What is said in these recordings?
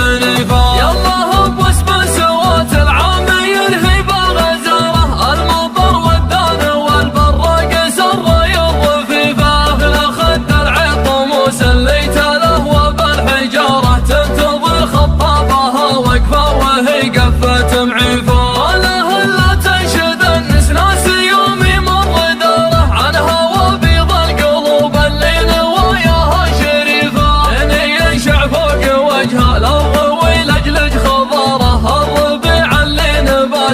المنيفة. يالله بواسم سوات العامي الهيبة غزارة، المطر والدان والبراق سر الرفيفة، لخد العط مسليت له وبالحجارة تنتظر خطابها وقفة وهي قفة معيفة.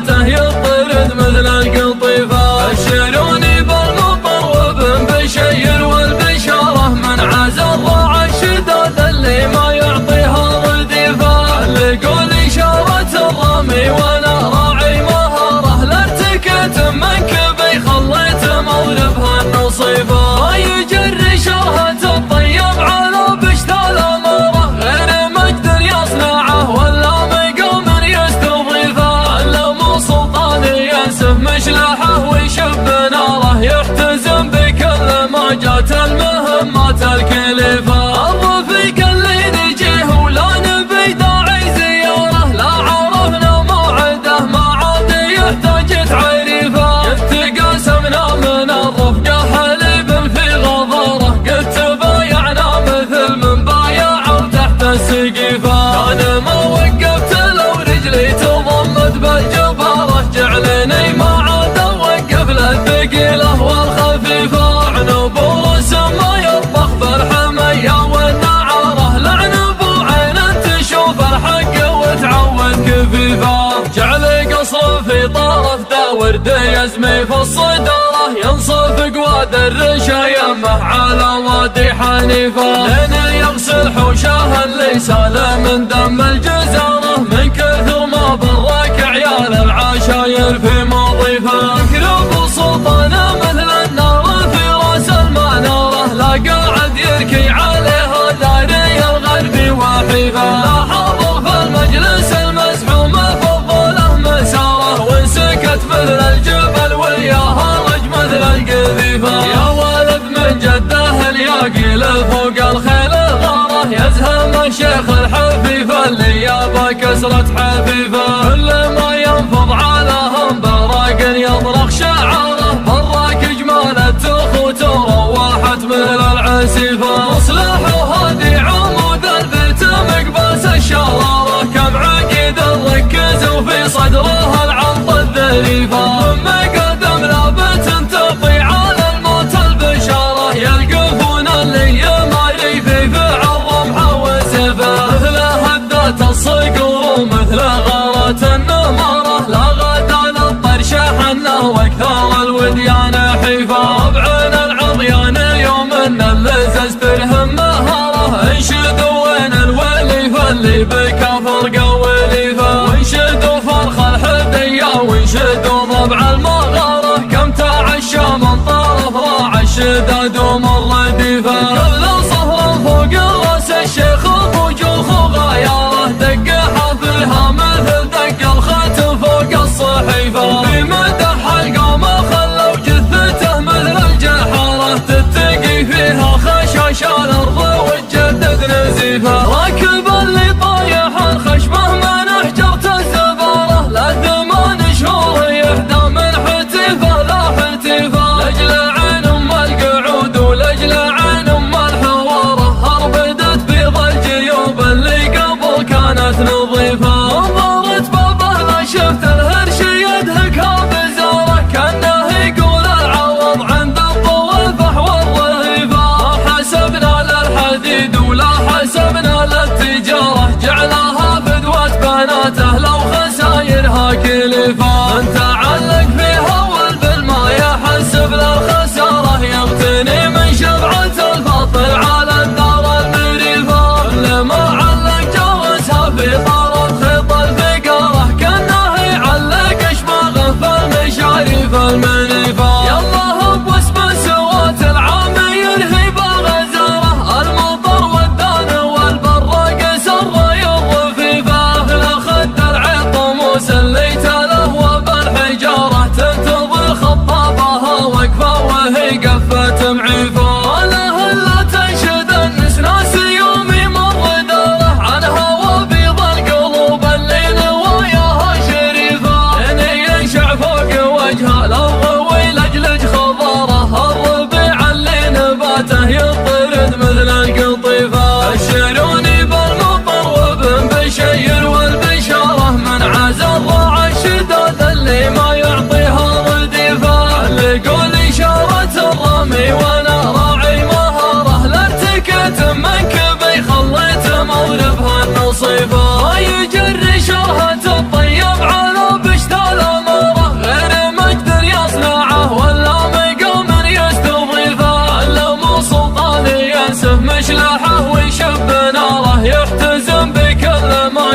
يطرد مثل القطيفة، بشروني بالمطر وابن بشير والبشارة، من عز الراعي الشداد اللي ما يعطيها رديفة، اللي قول إشارة الرامي وانا راعي مهارة، لارتكت منك بي خليت مولبها النصيفة، ما يجري شرهة الطيب على بشت الأمارة، غير مجد يصنعه ولا مقام يستضيفه، علموا سلطان ينسف مشلحه ويشب ناره، يحتزم بكل ما جات المهمات الكليفة، الرفيق اللي نجيه ولا نبي داعي زياره، لا عرفنا موعده ما عاد يحتاج تعريفه، قد تقاسمنا من الرفقة حليب في غضاره، قد تبايعنا مثل من بايع تحت السقيفة، انا ما وقفت لو رجلي تضمد بالجبارة، جعلني ما عاد اوقف للثقيلة والخفيفة، عنب ورسم ما يطبخ بالحمية والنعارة، لعنب وعين تشوف الحق وتعود كفيفة، جعل قصر في طرف ورد يزمي في الصدارة، ينصف قواد الرشا يمه على وادي حنيفة، لين يغسل حوشه اللي سال من دم الجزارة، من كثر ما براك عيال العشاير في مضيفة، يكرب سلطانه مثل النار في راس المنارة، لا قاعد يركي عليها داري الغربي وحيفة، لا حاضر في المجلس المزحوم فضله مساره، وانسكت مثل الجبل وياها رج مثل القذيفة، يا ولد من جده الياقي فوق الخيل الغارة، يزهم الشيخ الحفيفة اللي يابا كسرة حفيفة، كل ما ينفض علىهم براق يطرق شعاره، براك جمال التخوت وروحت مثل العسيفة، مصلح وهادي عمود البيت مقباس الشرارة، كم عقيد الركز وفي صدرها العنط الذريفة، ثم قدم لابت تطي على الموت البشارة، يلقفون اللي يماري في فعل رمحه وسيفه، مثل هدات الصقور ومثل غارة النمارة، لا غدا للطرش حنه واكثر الوديان حيفه، بعين العضيان يوم ان اللزز ترهم مهاره، انشدوا وين الوليفه اللي بكفر قوليفه، وانشدوا فرخ الحديه وانشدوا ضبع المغاره، كم تعشى من طرف راع الشداد ومر رديفه، قبل صهر فوق راس الشيخ وجوخ وغياره، دق حفلها مثل دق الختم فوق الصحيفه، في مدح القوم خلوا جثته مثل الجحاره، تتقي فيها خشاش الارض وتجدد نزيفه، راكب اللي طايح الخشبه من احجرت الزباره، لا 8 شهور يهدى من حتيفه لا حتيفه، لاجل عين ام القعود ولاجل عين ام الحواره، هربدت بيض الجيوب اللي قبل كانت نظيفه، نظرت بابه لا شفت الهرش يدهكها بزاره، كانه يقول العوض عند الطويفه والرهيفه، ما حسبنا للحديد ولا حسبنا للتجاره، جعلها فدوه بناته لو خسايرها كلفه، من تعلق فيها والبالما يحسب للخساره، يغتني من شبعه الفطر على الدار المريفه، كل ما علق جوزها في طرف خيط الفقاره، كانه يعلق اشماغه في المشاريف المنيفه، يالله بواسم سوات العامي الهيبه غزاره، المطر والدان والبراق سر الرفيفه، لخد العط مسليت له وبالحجاره، تنتظر خطابها وقفه وهي قفه معيفه، له الا تنشد النسناس يوم يمر داره، عنها وبيض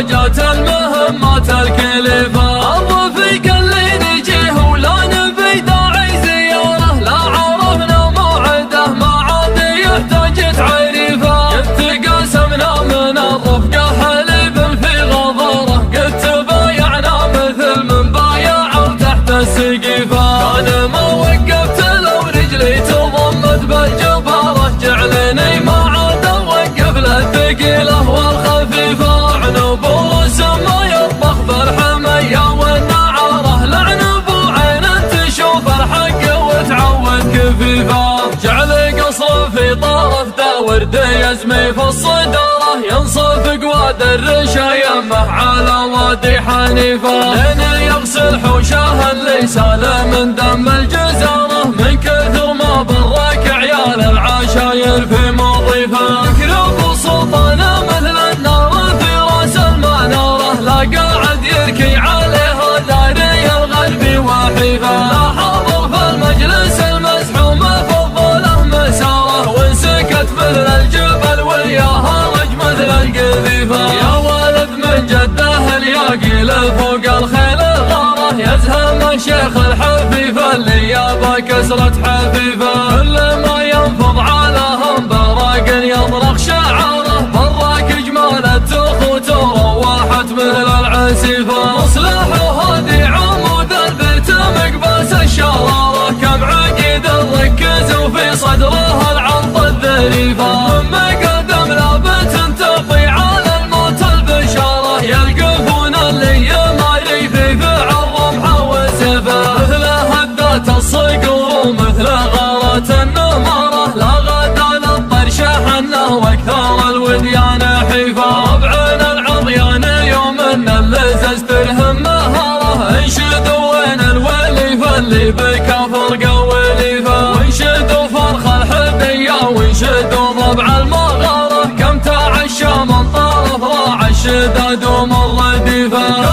جات المهمات الكلفة. الرفيق اللي نجيه ولا نبي داعي زيارة، لا عرفنا موعده ما عاد يحتاج تعريفه. قد تقاسمنا من الرفقة حليب في غضاره، قد تبايعنا مثل من بايع تحت السقيفة. كان ما وقفت لو رجلي تضمت بالجبارة، جعلني ما عاد اوقف للثقيلة والخفيفة. عنب ورسم ما يطبخ بالحمية والنعارة، لعنب وعين تشوف الحق وتعود كفيفة. جعل قصر في طرف ذا ورد يزمي في الصدارة، ينصف قواد الرشا يمه على وادي حنيفة. لين يغسل حوشه اللي سال من دم الجزارة، من كثر ما برك عيال العشاير في مضيفه. يكرب سلطانه مثل النار في راس المنارة، لا قاعد يركي عليها داري الغربي وحيفه. لا حاضر في المجلس المزحوم فضله مساره، وانسكت مثل الجبل وياها رج مثل القذيفة. يا ولد من جده الياقي لفوق الخيل غاره، يزهم الشيخ الحفيفة اللي يابا كسرة حفيفة. كل ما ينفض علىهم براق يطرق شعاره، براك جمال التخوت روحت مثل العسيفة. مصلح وهادي عمود البيت مقباس الشرارة، كم عقيد الركز وفي صدره العرض الذريفة. من مقدم لابت تطي على الموت البشارة، يلقفون اللي يماري في فعل رمحه وسيفه. مثل هدات الصقور ومثل غارة النمارة، لا غدا للطرش حنه واكثر الوديان حيفه. ربعنا العضيان يوم ان اللزز ترهم مهاره، انشدوا وين الوليفه اللي بكفر قوليفه. وانشدوا فرخ الحديه وانشدوا ضبع المغاره، كم تعشى من طرف راع الشداد ومر رديفه.